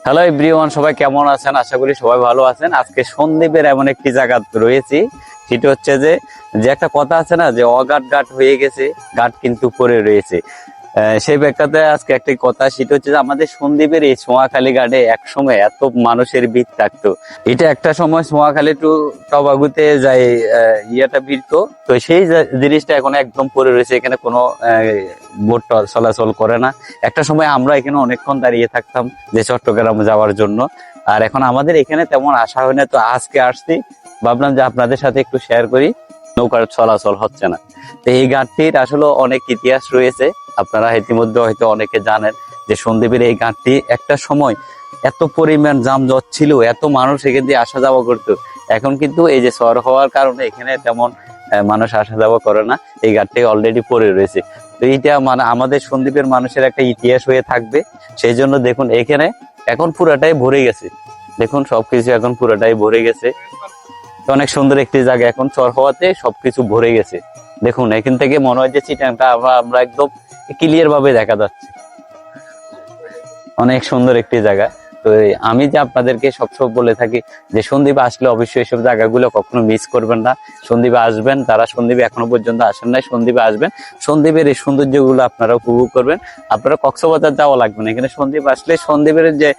Hello everyone, সবাই কেমন আছেন? আশা করি সবাই ভালো আছেন। আজকে সন্দ্বীপের এমন একটি জায়গা রয়েছি, সেটা হচ্ছে যে যে একটা কথা আছে না, যে অগাট গাট হয়ে গেছে, গাট কিন্তু পড়ে রয়েছে। সেই ব্যাখ্যাতে আজকে একটা কথা, সেটা হচ্ছে যে আমাদের সন্দ্বীপের এই সোয়াখালী ঘাটে এক সময় এত মানুষের ভিড় থাকতো। এটা একটা সময় সোয়াখালী টু টবাগুতে যায় ইয়েটা ভিড়তো, তো সেই জিনিসটা এখন একদম পড়ে রয়েছে। এখানে কোনো বোট চলাচল করে না। একটা সময় আমরা এখানে অনেকক্ষণ দাঁড়িয়ে থাকতাম যে চট্টগ্রাম যাওয়ার জন্য, আর এখন আমাদের এখানে তেমন আসা হয় না। তো আজকে আসছি, ভাবলাম যে আপনাদের সাথে একটু শেয়ার করি। নৌকার চলাচল হচ্ছে না, তো এই ঘাটটির আসলে অনেক ইতিহাস রয়েছে। আপনারা ইতিমধ্যে হয়তো অনেকে জানেন যে সন্দ্বীপের এই ঘাটটি একটা সময় এত পরিমাণ যানজট ছিল, এত মানুষ এখান দিয়ে আসা যাওয়া করতো। এখন কিন্তু এই যে শহর হওয়ার কারণে এখানে তেমন মানুষ আসা যাওয়া করে না, এই ঘাটটি অলরেডি পড়ে রয়েছে। তো এইটা মানে আমাদের সন্দ্বীপের মানুষের একটা ইতিহাস হয়ে থাকবে। সেই জন্য দেখুন এখানে এখন পুরাটাই ভরে গেছে, দেখুন সবকিছু এখন পুরাটাই ভরে গেছে। তো অনেক সুন্দর একটি জায়গা, এখন চর হওয়াতে সবকিছু ভরে গেছে। দেখুন এখান থেকে মনে হয় যে চিটাংটা আমরা একদম ক্লিয়ার ভাবে দেখা যাচ্ছে। অনেক সুন্দর একটি জায়গা। তো আমি যে আপনাদেরকে সবসময় বলে থাকি যে সন্দ্বীপে আসলে অবশ্যই এসব জায়গাগুলো কখনো মিস করবেন না। সন্দ্বীপে আসবেন, তারা সন্দ্বীপে এখনো পর্যন্ত আসেন নাই, সন্দ্বীপে আসবেন, সন্দ্বীপের এই সৌন্দর্যগুলো আপনারা উপভোগ করবেন। আপনারা কক্সবাজার যাওয়া লাগবে না, এখানে সন্দ্বীপ আসলে সন্দ্বীপের যে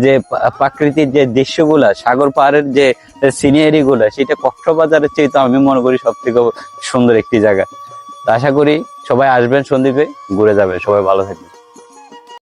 যে প্রাকৃতিক যে দৃশ্যগুলা, সাগর পাহাড়ের যে সিনারি গুলা, সেটা কক্সবাজারের চেয়ে তো আমি মনে করি সব থেকে সুন্দর একটি জায়গা। আশা করি সবাই আসবেন, সন্দ্বীপে ঘুরে যাবেন। সবাই ভালো থাকবেন।